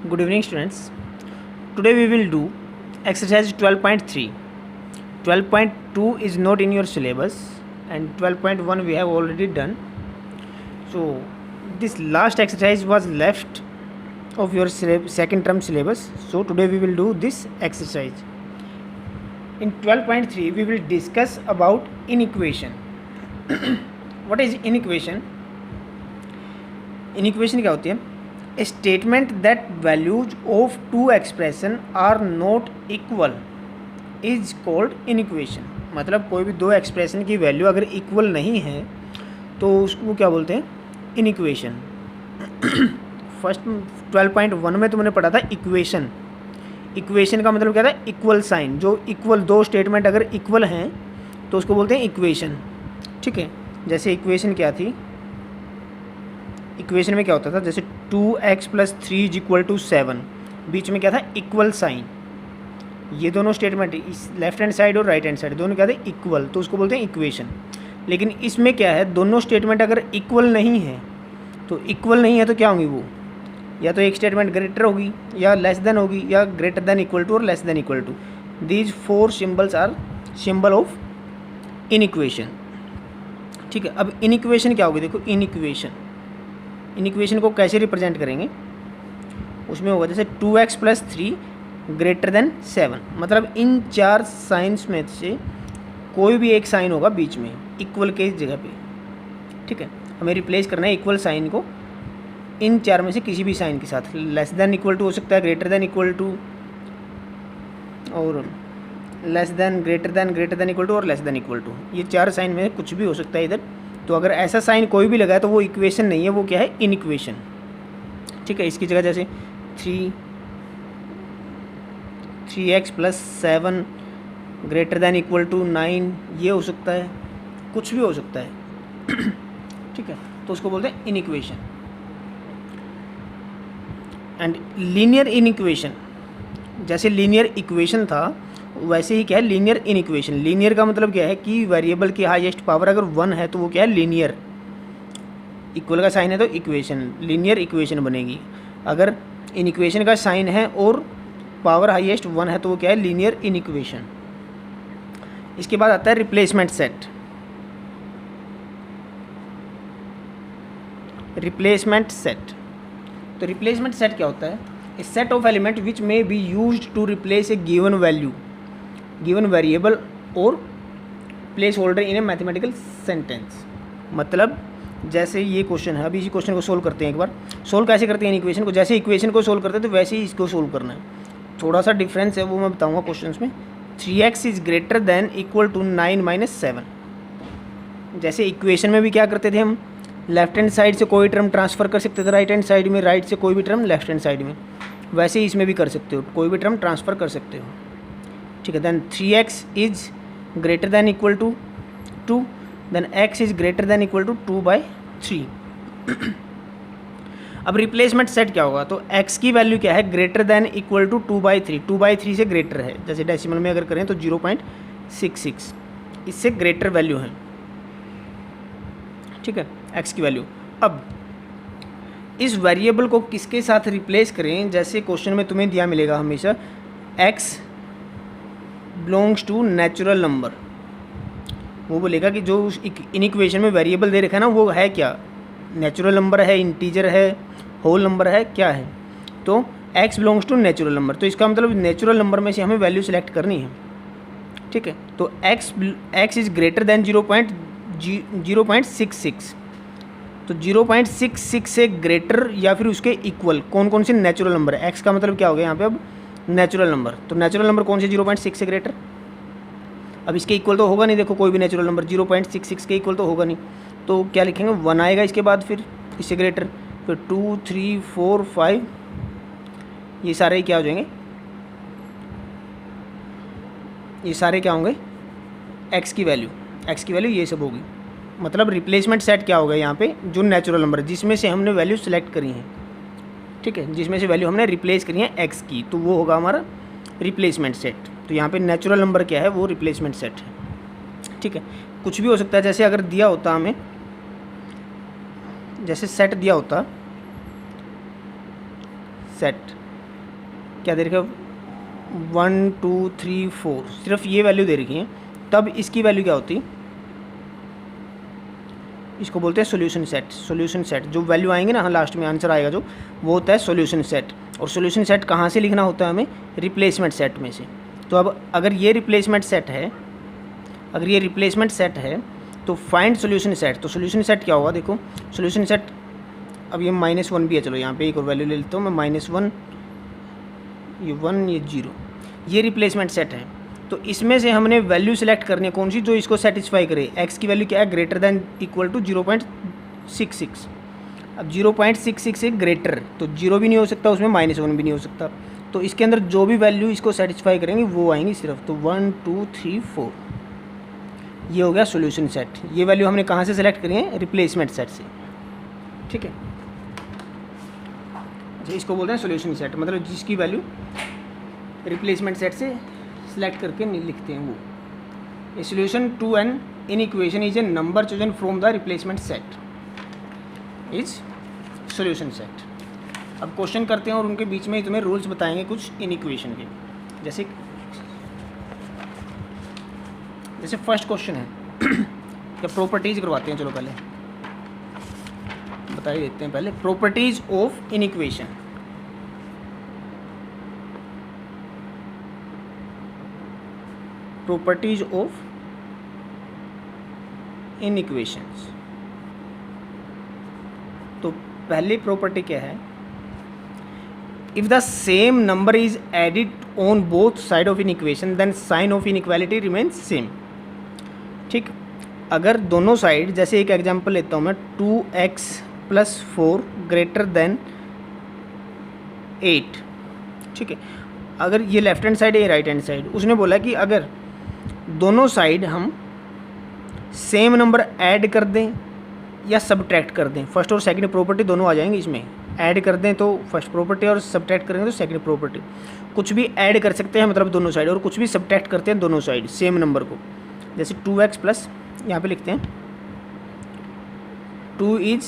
Good evening, students. Today we will do exercise 12.3. 12.2 is not in your syllabus and 12.1 we have already done. So this last exercise was left of your second term syllabus. So today we will do this exercise. In 12.3 we will discuss about inequation. What is inequation? Inequation क्या होती है? A statement that values of two expression are not equal is called inequation. मतलब कोई भी दो expression की value अगर equal नहीं है तो उसको क्या बोलते हैं? इनइक्वेशन. फर्स्ट 12.1 में तुमने पढ़ा था इक्वेशन. इक्वेशन का मतलब क्या था? Equal sign. जो इक्वल दो स्टेटमेंट अगर इक्वल हैं तो उसको बोलते हैं इक्वेशन. ठीक है. जैसे इक्वेशन क्या थी? इक्वेशन में क्या होता था? जैसे 2x + 3 = 7. बीच में क्या था? Equal sign. ये दोनों स्टेटमेंट इस लेफ्ट हैंड साइड और राइट हैंड साइड दोनों क्या थे? इक्वल. तो उसको बोलते हैं इक्वेशन. लेकिन इसमें क्या है? दोनों स्टेटमेंट अगर इक्वल नहीं है तो इक्वल नहीं है तो क्या होंगी वो? या तो एक स्टेटमेंट ग्रेटर होगी या लेस देन होगी या ग्रेटर देन इक्वल टू और less than equal to. These 4 symbols are symbol of inequation. ठीक है. अब इनइक्वेशन क्या होगी? देखो इनइक्वेशन को कैसे रिप्रेजेंट करेंगे? उसमें होगा जैसे 2x + 3 > 7. मतलब इन चार साइंस में से कोई भी एक साइन होगा बीच में इक्वल के जगह पे. ठीक है. हमें रिप्लेस करना है इक्वल साइन को इन चार में से किसी भी साइन के साथ. लेस देन इक्वल टू हो सकता है, ग्रेटर देन इक्वल टू और less than, greater than equal to और लेस देन इक्वल टू. ये चार साइन में कुछ भी हो सकता है इधर. तो अगर ऐसा साइन कोई भी लगा है तो वो इक्वेशन नहीं है, वो क्या है? इनइक्वेशन. ठीक है. इसकी जगह जैसे 3x + 7 > 9 ये हो सकता है, कुछ भी हो सकता है. ठीक है. तो उसको बोलते हैं इनइक्वेशन. एंड लीनियर इनइक्वेशन, जैसे लीनियर इक्वेशन था वैसे ही क्या है? Linear inequation. लीनियर का मतलब क्या है कि वेरिएबल की हाईएस्ट पावर अगर 1 है तो वो क्या है? लीनियर. इक्वल का साइन है तो इक्वेशन, लीनियर इक्वेशन बनेगी. अगर इनइक्वेशन का साइन है और पावर हाईएस्ट 1 है तो वो क्या है? Linear inequation. इसके बाद आता है रिप्लेसमेंट सेट. Replacement set. तो रिप्लेसमेंट सेट क्या होता है? A set of element which may be used to replace a given value, given variable or placeholder in a mathematical sentence. मतलब जैसे ये क्वेश्चन है, अभी इसी क्वेश्चन को सोल्व करते हैं. एक बार सोल्व कैसे करते हैं इक्वेशन को? जैसे इक्वेशन को सोल्व करते हैं तो वैसे ही इसको सोल्व करना है. थोड़ा सा डिफरेंस है वो मैं बताऊंगा क्वेश्चन में. 3x > 9 - 7. जैसे इक्वेशन में भी क्या करते थे हम? लेफ्ट हैंड साइड से कोई टर्म ट्रांसफ़र कर सकते थे राइट हैंड साइड में, राइट से कोई भी टर्म लेफ्ट हैंड साइड में. वैसे ही इसमें भी कर सकते हो, कोई भी टर्म ट्रांसफ़र कर सकते हो. ठीक है. Then 3x > 2, then x > 2/3. अब रिप्लेसमेंट सेट क्या होगा? तो x की वैल्यू क्या है? Greater than equal to 2/3. 2/3 से ग्रेटर है. जैसे डेसिमल में अगर करें तो 0.66, इससे ग्रेटर वैल्यू है. ठीक है. x की वैल्यू. अब इस वेरिएबल को किसके साथ रिप्लेस करें? जैसे क्वेश्चन में तुम्हें दिया मिलेगा हमेशा x belongs to natural number. वो बोलेगा कि जो इनइक्वेशन में वेरिएबल दे रखा है ना वो है क्या? नेचुरल नंबर है, इंटीजर है, होल नंबर है, क्या है? तो x belongs to natural number. तो इसका मतलब नेचुरल नंबर में से हमें वैल्यू सेलेक्ट करनी है. ठीक है. तो x इज़ ग्रेटर देन 0.66. तो 0.66 से ग्रेटर या फिर उसके इक्वल कौन कौन से नेचुरल नंबर है? x का मतलब क्या हो गया यहाँ पे? अब नेचुरल नंबर. तो नेचुरल नंबर कौन से? 0.6 से ग्रेटर. अब इसके इक्वल तो होगा नहीं. देखो कोई भी नेचुरल नंबर 0.66 के इक्वल तो होगा नहीं. तो क्या लिखेंगे? 1 आएगा इसके बाद, फिर इससे ग्रेटर, फिर 2, 3, 4, 5 ये सारे ही क्या हो जाएंगे? ये सारे क्या होंगे? x की वैल्यू ये सब होगी. मतलब रिप्लेसमेंट सेट क्या होगा यहाँ पे? जो नेचुरल नंबर जिसमें से हमने वैल्यू सेलेक्ट करी है. ठीक है. जिसमें से वैल्यू हमने रिप्लेस करी है x की, तो वो होगा हमारा रिप्लेसमेंट सेट. तो यहाँ पे नेचुरल नंबर क्या है? वो रिप्लेसमेंट सेट है. ठीक है. कुछ भी हो सकता है. जैसे अगर दिया होता हमें, जैसे सेट दिया होता, सेट क्या दे रखा है 1 2 3 4, सिर्फ ये वैल्यू दे रखी है, तब इसकी वैल्यू क्या होती, इसको बोलते हैं सॉल्यूशन सेट। सॉल्यूशन सेट जो वैल्यू आएंगे ना, हाँ लास्ट में आंसर आएगा जो, वो होता है सॉल्यूशन सेट। और सॉल्यूशन सेट कहाँ से लिखना होता है हमें, रिप्लेसमेंट सेट में से। तो अब अगर ये रिप्लेसमेंट सेट है, अगर ये रिप्लेसमेंट सेट है तो फाइंड सॉल्यूशन सेट। तो सॉल्यूशन सेट क्या होगा, देखो सॉल्यूशन सेट, अब ये -1 भी है, चलो यहाँ पे एक और वैल्यू ले लेता हूँ मैं, -1, ये 1, ये 0, ये रिप्लेसमेंट सेट है। तो इसमें से हमने वैल्यू सेलेक्ट करनी है कौन सी, जो इसको सेटिस्फाई करे। x की वैल्यू क्या है, ग्रेटर दैन इक्वल टू 0.66। अब 0.66 से ग्रेटर, तो 0 भी नहीं हो सकता उसमें, -1 भी नहीं हो सकता। तो इसके अंदर जो भी वैल्यू इसको सेटिस्फाई करेंगे वो आएंगी सिर्फ। तो 1 2 3 4, ये हो गया सॉल्यूशन सेट। ये वैल्यू हमने कहाँ से सेलेक्ट करी है, रिप्लेसमेंट सेट से, ठीक है। अच्छा, इसको बोलते हैं सॉल्यूशन सेट, मतलब जिसकी वैल्यू रिप्लेसमेंट सेट से सेलेक्ट करके लिखते हैं वो। A solution to an inequation is a number chosen from the replacement set is solution set. अब क्वेश्चन करते हैं और उनके बीच में ही तुम्हें रूल्स बताएंगे कुछ इन इक्वेशन के। जैसे फर्स्ट क्वेश्चन है या प्रॉपर्टीज करवाते हैं, चलो पहले बता ही देते हैं। पहले properties of inequation. Properties of inequations. तो पहली प्रॉपर्टी क्या है, if the same number is added on both side of inequation then sign of inequality remains same. ठीक, अगर दोनों साइड, जैसे एक एग्जांपल लेता हूँ मैं, 2x + 4 ग्रेटर देन 8, ठीक है। अगर ये लेफ्ट हैंड साइड है, ये राइट हैंड साइड, उसने बोला कि अगर दोनों साइड हम सेम नंबर ऐड कर दें या सब्ट्रैक्ट कर दें, फर्स्ट और सेकंड प्रॉपर्टी दोनों आ जाएंगे इसमें। ऐड कर दें तो फर्स्ट प्रॉपर्टी और सब्ट्रैक्ट करेंगे तो सेकंड प्रॉपर्टी। कुछ भी ऐड कर सकते हैं मतलब दोनों साइड, और कुछ भी सब्ट्रैक्ट करते हैं दोनों साइड सेम नंबर को। जैसे 2x प्लस, यहाँ पे लिखते हैं 2 is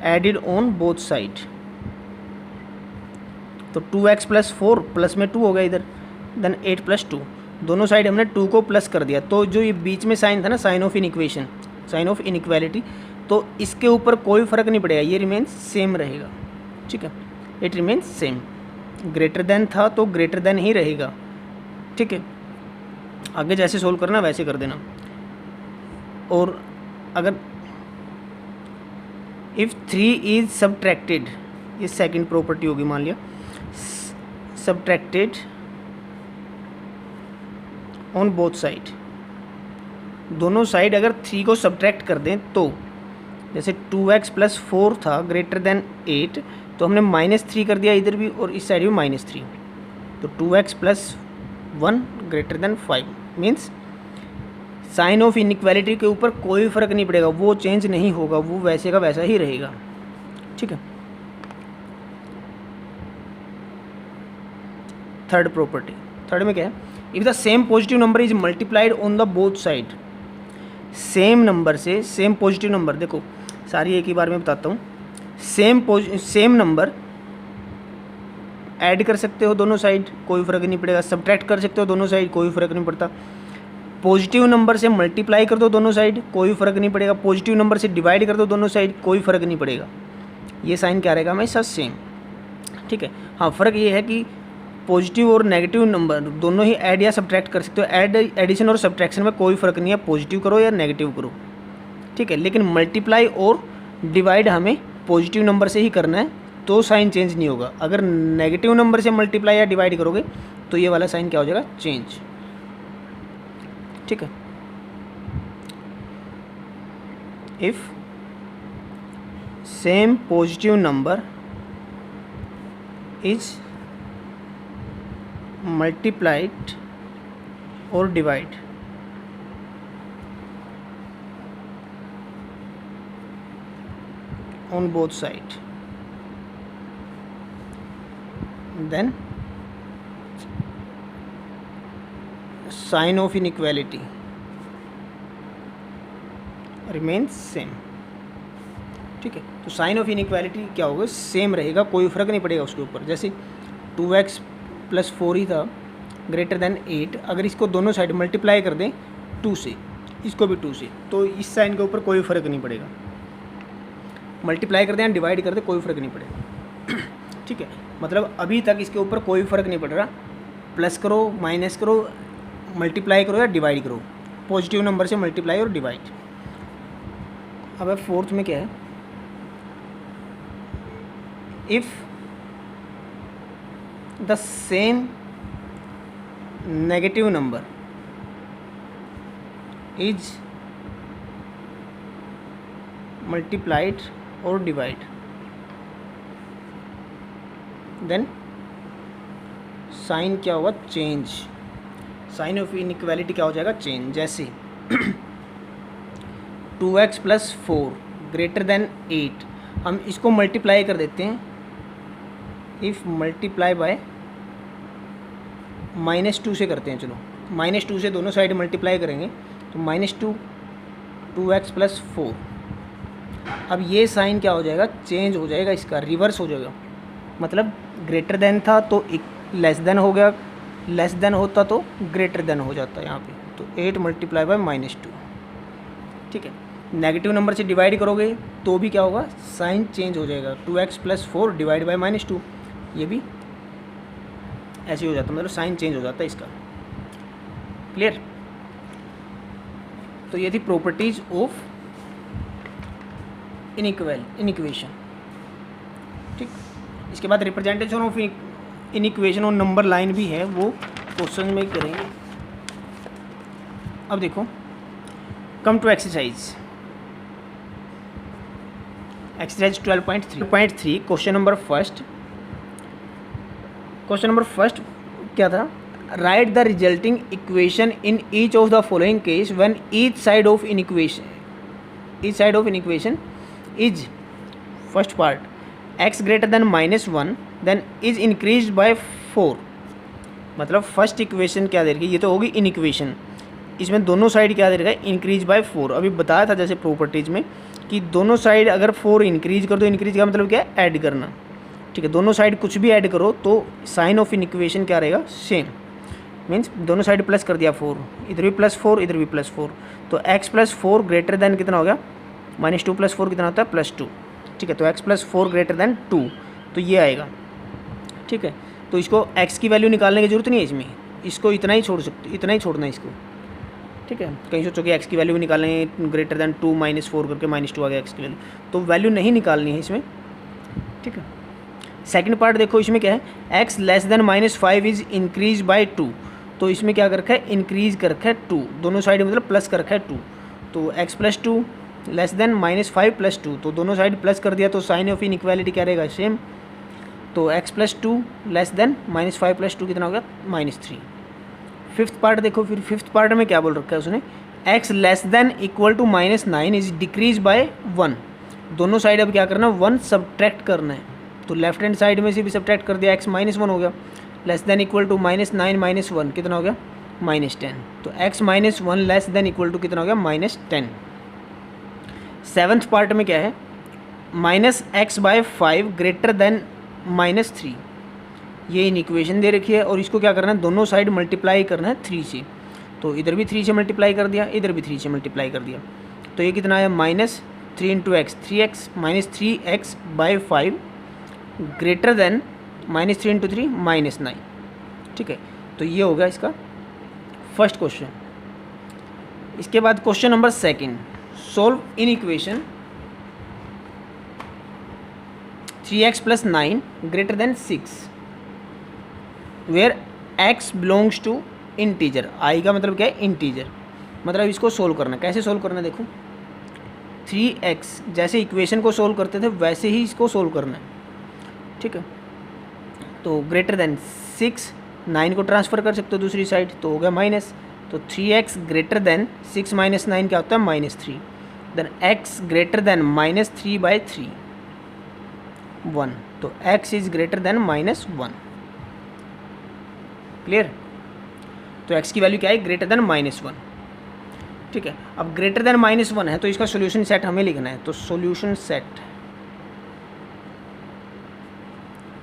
added on both side, तो 2x + 4 प्लस में 2 हो गया इधर, देन 8 + 2, दोनों साइड हमने 2 को प्लस कर दिया। तो जो ये बीच में साइन था ना, sign of inequation, sign of inequality, तो इसके ऊपर कोई फ़र्क नहीं पड़ेगा, ये रिमेन्स सेम रहेगा, ठीक है। It remains same. Greater than था तो ग्रेटर देन ही रहेगा, ठीक है। आगे जैसे सोल्व करना वैसे कर देना। और अगर इफ़ 3 इज सब्ट्रैक्टेड, ये सेकंड प्रॉपर्टी होगी, मान लिया सब्ट्रैक्टेड ऑन बोथ साइड, दोनों साइड अगर 3 को सब्ट्रैक्ट कर दें तो जैसे 2x + 4 था ग्रेटर देन 8, तो हमने -3 कर दिया इधर भी और इस साइड भी -3, तो 2x + 1 greater then 5 means sign of inequality के ऊपर कोई फ़र्क नहीं पड़ेगा, वो चेंज नहीं होगा, वो वैसे का वैसा ही रहेगा, ठीक है। थर्ड प्रॉपर्टी, थर्ड में क्या है, if the same positive number is multiplied on the both side. Same number से सेम पॉजिटिव नंबर, देखो सारी एक ही बार में बताता हूँ। सेम नंबर ऐड कर सकते हो दोनों साइड, कोई फ़र्क नहीं पड़ेगा। सब्ट्रैक्ट कर सकते हो दोनों साइड, कोई फ़र्क नहीं पड़ता। पॉजिटिव नंबर से मल्टीप्लाई कर दो दोनों साइड, कोई फ़र्क नहीं पड़ेगा। पॉजिटिव नंबर से डिवाइड कर दो दोनों साइड, कोई फ़र्क नहीं पड़ेगा। ये साइन क्या रहेगा हमेशा, सेम, ठीक है। हाँ, फ़र्क ये है कि पॉजिटिव और नेगेटिव नंबर दोनों ही ऐड या सब्ट्रैक्ट कर सकते हो। एडिशन और सब्ट्रैक्शन में कोई फ़र्क नहीं है, पॉजिटिव करो या नेगेटिव करो, ठीक है। लेकिन मल्टीप्लाई और डिवाइड हमें पॉजिटिव नंबर से ही करना है, तो साइन चेंज नहीं होगा। अगर नेगेटिव नंबर से मल्टीप्लाई या डिवाइड करोगे तो ये वाला साइन क्या हो जाएगा, चेंज, ठीक है। If same positive number is multiplied or divide on both side, then sign of inequality remains same, ठीक है। तो साइन ऑफ इनइक्वालिटी क्या होगा, सेम रहेगा, कोई फ़र्क नहीं पड़ेगा उसके ऊपर। जैसे 2x प्लस 4 ही था ग्रेटर देन 8। अगर इसको दोनों साइड मल्टीप्लाई कर दें 2 से, इसको भी 2 से, तो इस साइन के ऊपर कोई फ़र्क नहीं पड़ेगा। मल्टीप्लाई कर दें या डिवाइड कर दें कोई फ़र्क नहीं पड़ेगा। ठीक है, मतलब अभी तक इसके ऊपर कोई फ़र्क नहीं पड़ रहा, प्लस करो माइनस करो, मल्टीप्लाई करो या डिवाइड करो, पॉजिटिव नंबर से मल्टीप्लाई और डिवाइड। अब फोर्थ में क्या है, if the same negative number is multiplied और डिवाइड देन साइन क्या होगा, चेंज। साइन ऑफ इनइक्वालिटी क्या हो जाएगा, चेंज। जैसे 2x प्लस 4 ग्रेटर देन 8, हम इसको मल्टीप्लाई कर देते हैं। इफ़ मल्टीप्लाई बाय -2 से करते हैं, चलो -2 से दोनों साइड मल्टीप्लाई करेंगे तो -2 2x प्लस 4। अब ये साइन क्या हो जाएगा, चेंज हो जाएगा, इसका रिवर्स हो जाएगा। मतलब ग्रेटर देन था तो लेस देन हो गया, लेस देन होता तो ग्रेटर देन हो जाता है यहाँ पे। तो 8 मल्टीप्लाई बाय -2। ठीक है, नेगेटिव नंबर से डिवाइड करोगे तो भी क्या होगा, साइन चेंज हो जाएगा। 2x प्लस 4 डिवाइड बाय -2, ये भी ऐसे हो जाता है, मतलब साइन चेंज हो जाता है इसका। क्लियर। तो ये थी प्रॉपर्टीज ऑफ इनइक्वेशन। ठीक, इसके बाद रिप्रेजेंटेशन ऑफ इनइक्वेशन और नंबर लाइन भी है, वो क्वेश्चन में करेंगे। अब देखो, come to exercise 12.3 question number first. Question number first क्या था, write the resulting equation in each of the following case when each side of inequation is, first part, x greater than -1 then is increase by 4। मतलब first equation क्या दे रही है, ये तो होगी inequation, इसमें दोनों साइड क्या दे रखा है, इंक्रीज बाय 4। अभी बताया था जैसे प्रॉपर्टीज में कि दोनों साइड अगर 4 इंक्रीज कर दो, इंक्रीज का मतलब क्या है, ऐड करना। ठीक है, दोनों साइड कुछ भी ऐड करो तो साइन ऑफ इनइक्वेशन क्या रहेगा, सेम। मीन्स दोनों साइड प्लस कर दिया 4, इधर भी +4 इधर भी +4, तो x प्लस 4 ग्रेटर देन कितना हो गया, -2 प्लस 4 कितना होता है, +2। ठीक है, तो x प्लस 4 ग्रेटर देन 2, तो ये आएगा। ठीक है, तो इसको x की वैल्यू निकालने की जरूरत नहीं है इसमें, इसको इतना ही छोड़ सकते, इतना ही छोड़ना है इसको। ठीक है, कहीं सोचो कि x की वैल्यू भी निकालें ग्रेटर देन 2 -4 करके -2 आ गया x की वैल्यू, तो वैल्यू नहीं निकालनी है इसमें। ठीक है, सेकंड पार्ट देखो, इसमें क्या है, x less then -5 is increase bye 2, तो इसमें क्या कर रखा है, इंक्रीज कर रखा है 2, दोनों साइड मतलब प्लस कर रखा है 2, तो x plus 2 less then -5 plus 2, तो दोनों साइड प्लस कर दिया तो साइन ऑफ इनइक्वालिटी क्या रहेगा, सेम। तो x plus 2 less then -5 plus 2 कितना हो गया, -3। फिफ्थ पार्ट देखो, फिर फिफ्थ पार्ट में क्या बोल रखा है उसने, x less than equal to -9 is decrease by 1। दोनों साइड अब क्या करना है, 1 सब्ट्रैक्ट करना है, तो लेफ्ट हैंड साइड में से भी सब्ट्रैक्ट कर दिया, x -1 हो गया, लेस देन इक्वल टू -9 -1 कितना हो गया, -10। तो x -1 less than equal to कितना हो गया, -10। सेवन्थ पार्ट में क्या है, -x/5 ग्रेटर देन -3, ये इनइक्वेशन दे रखी है और इसको क्या करना है, दोनों साइड मल्टीप्लाई करना है 3 से, तो इधर भी 3 से मल्टीप्लाई कर दिया, इधर भी 3 से मल्टीप्लाई कर दिया, तो ये कितना है, -3 × x 3x -3x/5 greater than -3 × 3 -9। ठीक है, तो ये हो गया इसका फर्स्ट क्वेश्चन। इसके बाद question number second, solve inequation 3x + 9 greater than 6 where x belongs to integer. I का मतलब क्या है, इंटीजर। मतलब इसको सोल्व करना, कैसे सोल्व करना है देखो, 3x जैसे इक्वेशन को सोल्व करते थे वैसे ही इसको सोल्व करना है। ठीक है, तो ग्रेटर देन 6, 9 को ट्रांसफ़र कर सकते हो दूसरी साइड, तो हो गया माइनस, तो 3x ग्रेटर देन 6 - 9 क्या होता है, -3। देन x ग्रेटर देन -3/3 1, तो x is greater than -1। Clear, तो x की वैल्यू क्या है, ग्रेटर देन -1। ठीक है, अब ग्रेटर देन -1 है तो इसका सॉल्यूशन सेट हमें लिखना है, तो सॉल्यूशन सेट।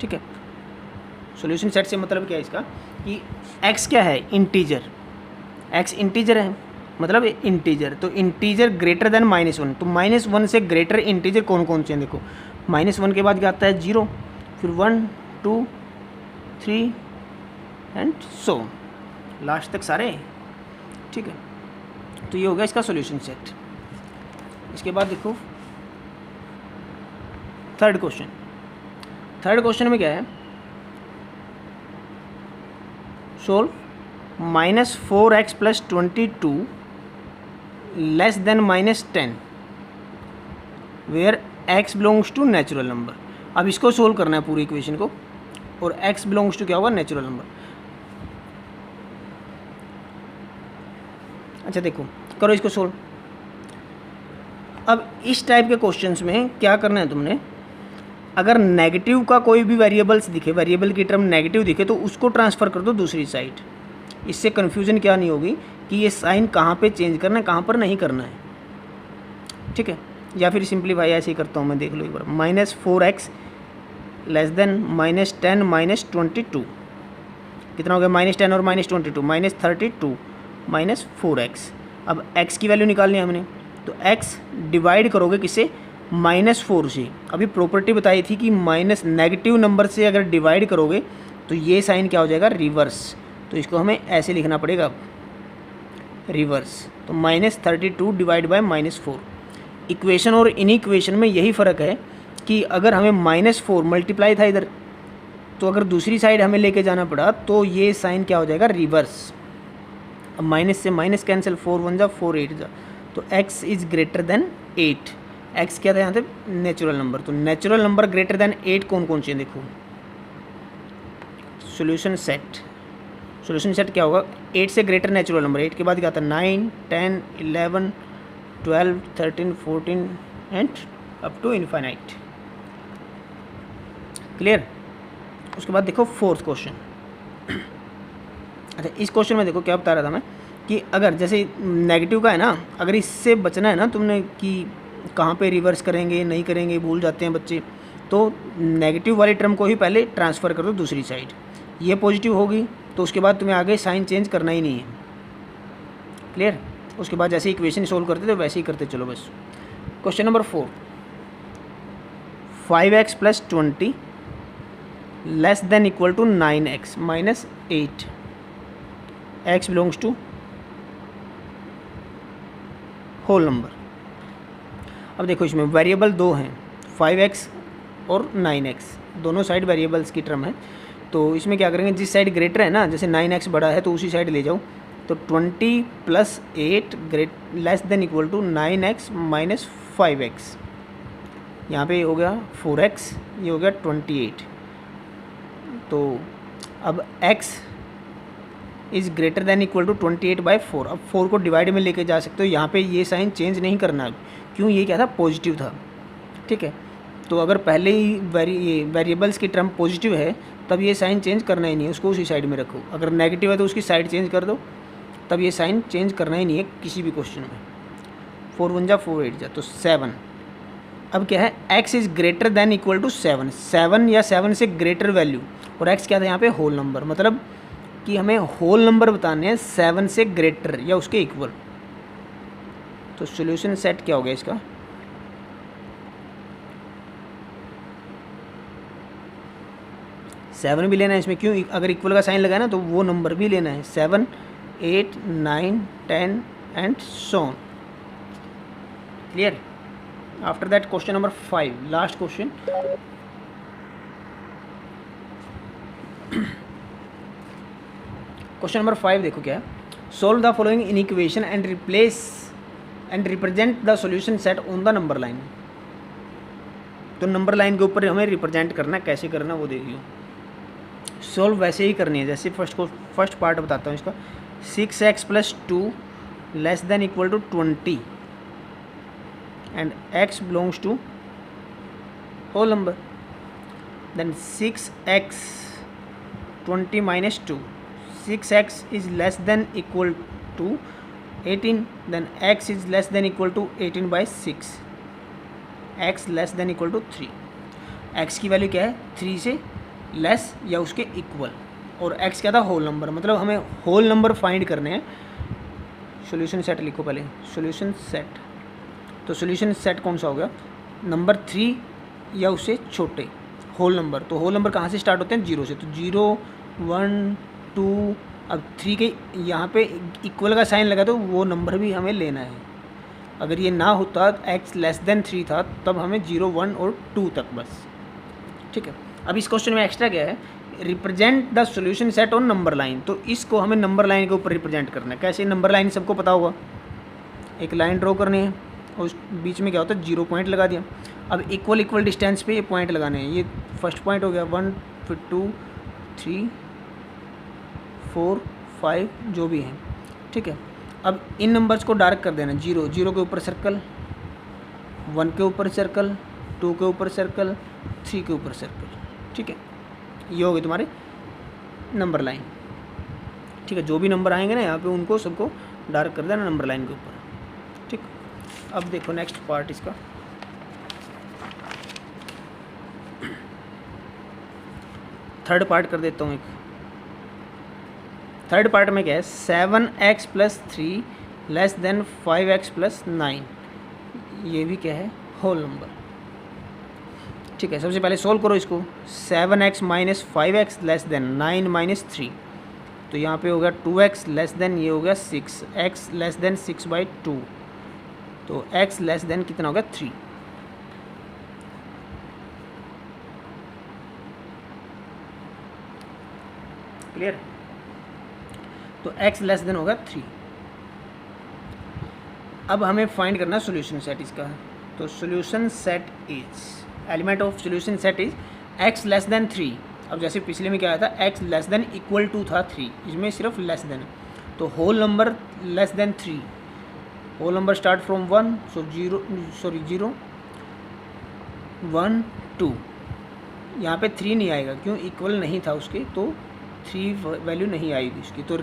ठीक है, सॉल्यूशन सेट से मतलब क्या है इसका कि x क्या है, इंटीजर, x इंटीजर है मतलब इंटीजर, तो इंटीजर ग्रेटर देन -1, तो -1 से ग्रेटर इंटीजर कौन कौन से हैं देखो, -1 के बाद क्या आता है 0, फिर 1 2 3 एंड सो लास्ट तक सारे, ठीक है। तो ये हो गया इसका सॉल्यूशन सेट। इसके बाद देखो थर्ड क्वेश्चन में क्या है, solve -4x + 22 less than -10 where x belongs to natural number. अब इसको सोल्व करना है पूरी इक्वेशन को, और x बिलोंग्स टू क्या होगा, नेचुरल नंबर। अच्छा देखो करो इसको सोल्व। अब इस टाइप के क्वेश्चंस में क्या करना है तुमने, अगर नेगेटिव का कोई भी वेरिएबल्स दिखे, वेरिएबल की टर्म नेगेटिव दिखे तो उसको ट्रांसफ़र कर दो दूसरी साइड। इससे कन्फ्यूज़न क्या नहीं होगी कि ये साइन कहाँ पे चेंज करना है, कहाँ पर नहीं करना है, ठीक है। या फिर सिंपलीफाई ऐसे ही करता हूँ मैं, देख लो एक बार, -4x लेस देन -10 -22 कितना हो गया, -10 और -22 -32 -4x। अब x की वैल्यू निकालनी है हमने, तो x डिवाइड करोगे किससे, -4 से। अभी प्रॉपर्टी बताई थी कि माइनस नेगेटिव नंबर से अगर डिवाइड करोगे तो ये साइन क्या हो जाएगा, रिवर्स, तो इसको हमें ऐसे लिखना पड़ेगा रिवर्स, तो -32 डिवाइड बाय -4। इक्वेशन और इन इक्वेशन में यही फ़र्क है कि अगर हमें -4 मल्टीप्लाई था इधर, तो अगर दूसरी साइड हमें लेके जाना पड़ा तो ये साइन क्या हो जाएगा, रिवर्स। अब माइनस से माइनस कैंसिल, 4 1 जा 4 8 जा, तो x is greater then 8। x क्या था यहाँ पे, नेचुरल नंबर, तो नेचुरल नंबर ग्रेटर देन 8 कौन कौन से, देखो सॉल्यूशन सेट क्या होगा, 8 से ग्रेटर नेचुरल नंबर, 8 के बाद क्या आता है 9 10 11 12 13 14 and up to infinite. Clear. उसके बाद देखो फोर्थ क्वेश्चन। अच्छा इस क्वेश्चन में देखो क्या बता रहा था मैं कि अगर जैसे नेगेटिव का है ना, अगर इससे बचना है ना तुमने कि कहाँ पे रिवर्स करेंगे नहीं करेंगे, भूल जाते हैं बच्चे, तो नेगेटिव वाली टर्म को ही पहले ट्रांसफ़र कर दो दूसरी साइड। ये पॉजिटिव होगी तो उसके बाद तुम्हें आगे साइन चेंज करना ही नहीं है। क्लियर। उसके बाद जैसे इक्वेशन सोल्व करते थे वैसे ही करते चलो बस। Question number 4, 5x + 20 less than equal to 9x - 8, x belongs to whole number. अब देखो इसमें वेरिएबल दो हैं, 5x और 9x, दोनों साइड वेरिएबल्स की टर्म है। तो इसमें क्या करेंगे, जिस साइड ग्रेटर है ना, जैसे 9x बड़ा है तो उसी साइड ले जाओ, तो 20 + 8 less than equal to 9x - 5x। यहाँ पे हो गया 4x, ये हो गया 28। तो अब x is greater than equal to 28/4। अब 4 को डिवाइड में लेके जा सकते हो, यहाँ पे ये साइन चेंज नहीं करना, क्यों, ये क्या था, पॉजिटिव था, ठीक है। तो अगर पहले ही वेरिएबल्स की टर्म पॉजिटिव है तब ये साइन चेंज करना ही नहीं है, उसको उसी साइड में रखो। अगर नेगेटिव है तो उसकी साइड चेंज कर दो, तब ये साइन चेंज करना ही नहीं है किसी भी क्वेश्चन में। 4 1 जा 4 8 जा, तो 7। अब क्या है, x is greater than equal to 7, 7 या 7 से ग्रेटर वैल्यू, और x क्या था यहाँ पे, होल नंबर, मतलब कि हमें होल नंबर बताने हैं 7 से ग्रेटर या उसके इक्वल। तो सॉल्यूशन सेट क्या हो गया इसका, सेवन भी लेना है इसमें, क्यों, अगर इक्वल का साइन लगाए ना तो वो नंबर भी लेना है, 7 8 9 10 and so on. Clear. After that question number 5, last question. Question number 5 देखो क्या है, solve the following in equation and represent the solution set on the number line. तो नंबर लाइन के ऊपर हमें रिप्रेजेंट करना है, कैसे करना वो देखिए। सोल्व वैसे ही करनी है जैसे फर्स्ट पार्ट बताता हूँ इसका, 6x + 2 less than equal to 20 and x belongs to whole number. Then 6x 20 - 2, 6x is less than equal to 18, then x is less than equal to 18/6, x less than equal to 3। x की value क्या है, 3 से less या उसके equal, और x क्या था, whole number, मतलब हमें होल नंबर फाइंड करने हैं। सॉल्यूशन सेट लिखो पहले, सॉल्यूशन सेट। तो सॉल्यूशन सेट कौन सा हो गया, नंबर 3 या उससे छोटे होल नंबर। तो होल नंबर कहाँ से स्टार्ट होते हैं, 0 से। तो 0 1 2, अब 3 के यहाँ पे इक्वल का साइन लगा तो वो नंबर भी हमें लेना है। अगर ये ना होता x लेस देन 3 था तब हमें 0 1 और 2 तक बस, ठीक है। अब इस क्वेश्चन में एक्स्ट्रा क्या है, represent the solution set on number line. तो इसको हमें नंबर लाइन के ऊपर रिप्रेजेंट करना है। कैसे, नंबर लाइन सबको पता होगा, एक लाइन ड्रॉ करनी है और उस बीच में क्या होता है, 0 पॉइंट लगा दिया। अब इक्वल डिस्टेंस पे ये पॉइंट लगाने हैं। ये फर्स्ट पॉइंट हो गया, 1 फिर 2 3 4 5 जो भी है, ठीक है। अब इन नंबर्स को डार्क कर देना, 0 0 के ऊपर सर्कल, 1 के ऊपर सर्कल, 2 के ऊपर सर्कल, 3 के ऊपर सर्कल, ठीक है। ये हो गई तुम्हारी नंबर लाइन, ठीक है। जो भी नंबर आएंगे ना यहाँ पे उनको सबको डार्क कर देना नंबर लाइन के ऊपर, ठीक। अब देखो नेक्स्ट पार्ट इसका, थर्ड पार्ट कर देता हूँ एक। थर्ड पार्ट में क्या है, 7x + 3 लेस देन 5x + 9, ये भी क्या है, होल नंबर, ठीक है। सबसे पहले सोल्व करो इसको, 7x - 5x लेस देन 9 - 3, तो यहाँ पे हो गया 2x लेस देन, ये हो गया 6, x लेस देन 6/2, तो x लेस देन कितना हो गया, 3। क्लियर, तो x लेस देन होगा 3। अब हमें फाइंड करना सॉल्यूशन सेट इसका। तो solution set is, element of solution set is x less than 3। अब जैसे पिछले में क्या आया था, x less than equal to था 3, इसमें सिर्फ लेस देन, तो whole number less than 3, whole number start from 1, so 0 1 2, यहाँ पे 3 नहीं आएगा, क्यों, इक्वल नहीं था उसके, तो 3 वैल्यू नहीं आएगी उसकी। तो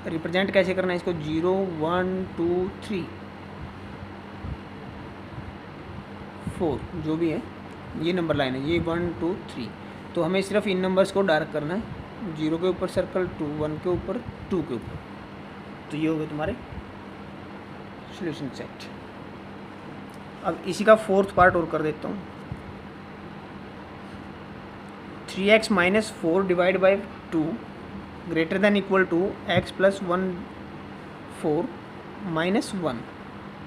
रिप्रेजेंट कैसे करना है इसको, 0 1 2 3 4 जो भी है, ये नंबर लाइन है, ये 1 2 3। तो हमें सिर्फ इन नंबर्स को डार्क करना है, 0 के ऊपर सर्कल, 2 1 के ऊपर, 2 के ऊपर। तो ये हो गए तुम्हारे सॉल्यूशन सेट। अब इसी का फोर्थ पार्ट और कर देता हूँ, 3x - 4 divide by 2 greater than equal to x + 1 4 - 1,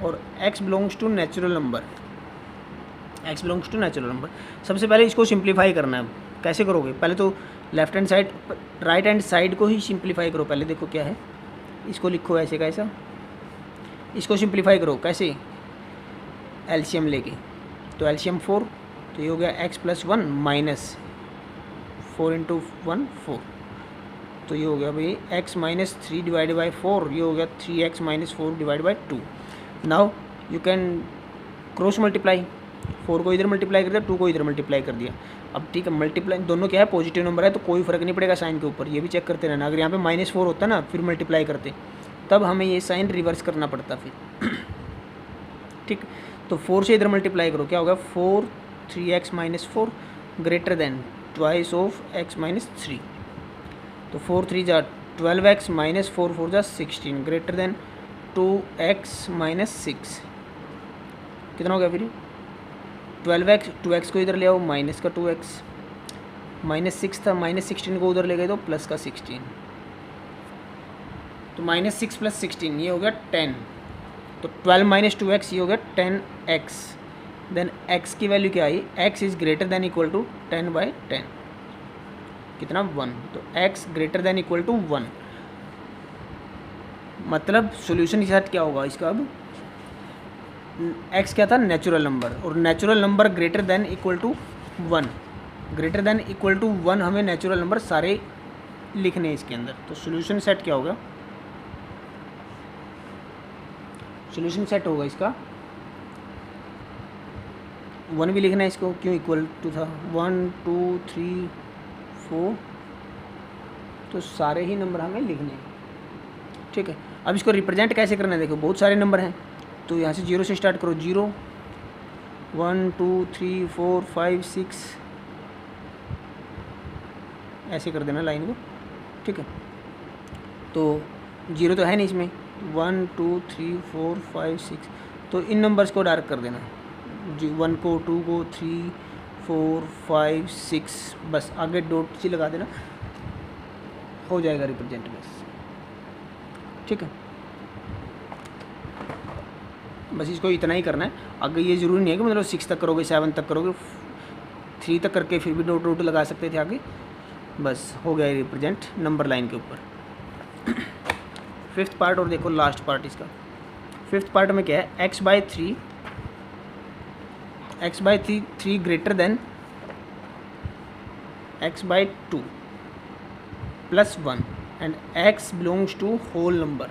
और x belongs to natural number, x belongs to natural number. सबसे पहले इसको सिंप्लीफाई करना है। कैसे करोगे, पहले तो left hand side, right hand side को ही सिंप्लीफाई करो। पहले देखो क्या है, इसको लिखो ऐसे का ऐसा, इसको सिंप्लीफाई करो कैसे, एलसीएम लेके। तो एलसीएम 4, तो ये हो गया x + 1 - 4 × 1 4, तो ये हो गया भाई x - 3 डिवाइड बाई 4, ये हो गया 3x - 4 divide by 2। Now you can cross multiply, 4 को इधर मल्टीप्लाई कर दिया, 2 को इधर मल्टीप्लाई कर दिया। अब ठीक है, मल्टीप्लाई दोनों क्या है, पॉजिटिव नंबर है, तो कोई फ़र्क नहीं पड़ेगा साइन के ऊपर, ये भी चेक करते रहना। अगर यहाँ पे -4 होता ना फिर मल्टीप्लाई करते, तब हमें ये साइन रिवर्स करना पड़ता फिर, ठीक। तो 4 से इधर मल्टीप्लाई करो, क्या होगा, 4 3x - 4 greater than twice of x - 3, तो 4 3 जा 12x - 4 4 जा 16 ग्रेटर देन 2x - 6, कितना हो गया फिर 12x, 2x को इधर ले आओ, माइनस का 2x, -6 था, -16 को उधर ले गए तो प्लस का 16, तो -6 + 16 ये हो गया 10, तो 12 - 2x ये हो गया 10x। देन x की वैल्यू क्या आई, x is greater than equal to 10/10, कितना 1, तो x greater than equal to 1, मतलब सॉल्यूशन के साथ क्या होगा इसका, अब x क्या था, नेचुरल नंबर, और natural number greater than equal to 1, greater than equal to 1 हमें नेचुरल नंबर सारे लिखने हैं इसके अंदर। तो सॉल्यूशन सेट क्या होगा, सॉल्यूशन सेट होगा इसका 1 भी लिखना है इसको, क्यों, इक्वल टू था 1 2 3 4, तो सारे ही नंबर हमें लिखने हैं, ठीक है। अब इसको रिप्रेजेंट कैसे करना है, देखो बहुत सारे नंबर हैं, तो यहाँ से 0 से स्टार्ट करो, 0 1 2 3 4 5 6 ऐसे कर देना लाइन को, ठीक है। तो 0 तो है नहीं इसमें, 1 2 3 4 5 6, तो इन नंबर्स को डार्क कर देना, 1 को 2 को 3 4 5 6, बस आगे डॉट सी लगा देना, हो जाएगा रिप्रेजेंट बस, ठीक है। बस इसको इतना ही करना है, आगे ये ज़रूरी नहीं है कि मतलब 6 तक करोगे 7 तक करोगे, 3 तक करके फिर भी डॉट लगा सकते थे आगे, बस हो गया रिप्रेजेंट नंबर लाइन के ऊपर। 5th पार्ट और देखो लास्ट पार्ट इसका। 5th पार्ट में क्या है, x by 3 greater than x by 2 plus 1 and x belongs to whole number.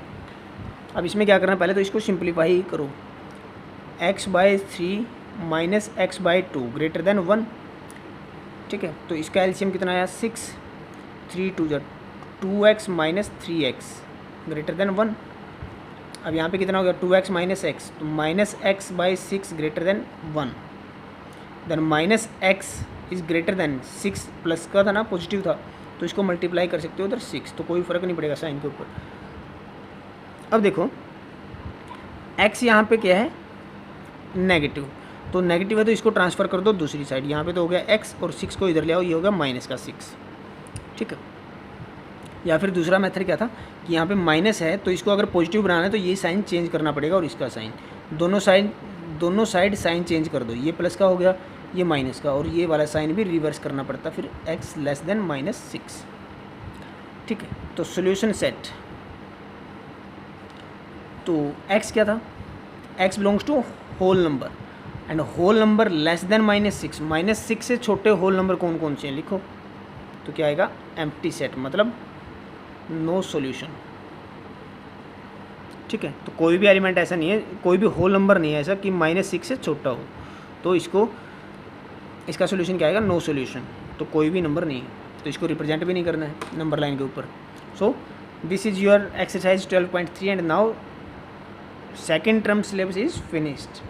अब इसमें क्या करना है, पहले तो इसको सिंप्लीफाई करो, x by 3 minus x by 2 greater than 1, ठीक है। तो इसका एलसीएम कितना आया 6, 3 2 2x minus 3x greater than 1। अब यहाँ पे कितना हो गया 2x माइनस x, तो minus x by 6 greater than 1, then minus x is greater than 6, plus का था ना, पॉजिटिव था, तो इसको मल्टीप्लाई कर सकते हो उधर 6, तो कोई फ़र्क नहीं पड़ेगा साइन के ऊपर। अब देखो x यहाँ पे क्या है नेगेटिव, तो नेगेटिव है तो इसको ट्रांसफ़र कर दो दूसरी साइड, यहाँ पे तो हो गया x और 6 को इधर ले आओ, ये हो गया माइनस का 6, ठीक है। या फिर दूसरा मेथड क्या था कि यहाँ पे माइनस है तो इसको अगर पॉजिटिव बनाना है तो ये साइन चेंज करना पड़ेगा और इसका साइन, दोनों साइड साइन चेंज कर दो, ये प्लस का हो गया ये माइनस का, और ये वाला साइन भी रिवर्स करना पड़ता, फिर x लेस देन माइनस 6, ठीक है। तो सोल्यूशन सेट, तो x क्या था, x belongs to whole number and whole number less than -6, -6 से छोटे होल नंबर कौन कौन से हैं लिखो, तो क्या आएगा एम्प्टी सेट, मतलब नो सॉल्यूशन, ठीक है। तो कोई भी एलिमेंट ऐसा नहीं है, कोई भी होल नंबर नहीं है ऐसा कि -6 से छोटा हो, तो इसका सॉल्यूशन क्या आएगा नो सॉल्यूशन, तो कोई भी नंबर नहीं है, तो इसको रिप्रेजेंट भी नहीं करना है नंबर लाइन के ऊपर। So this is your exercise 12.3 and now second term syllabus is finished.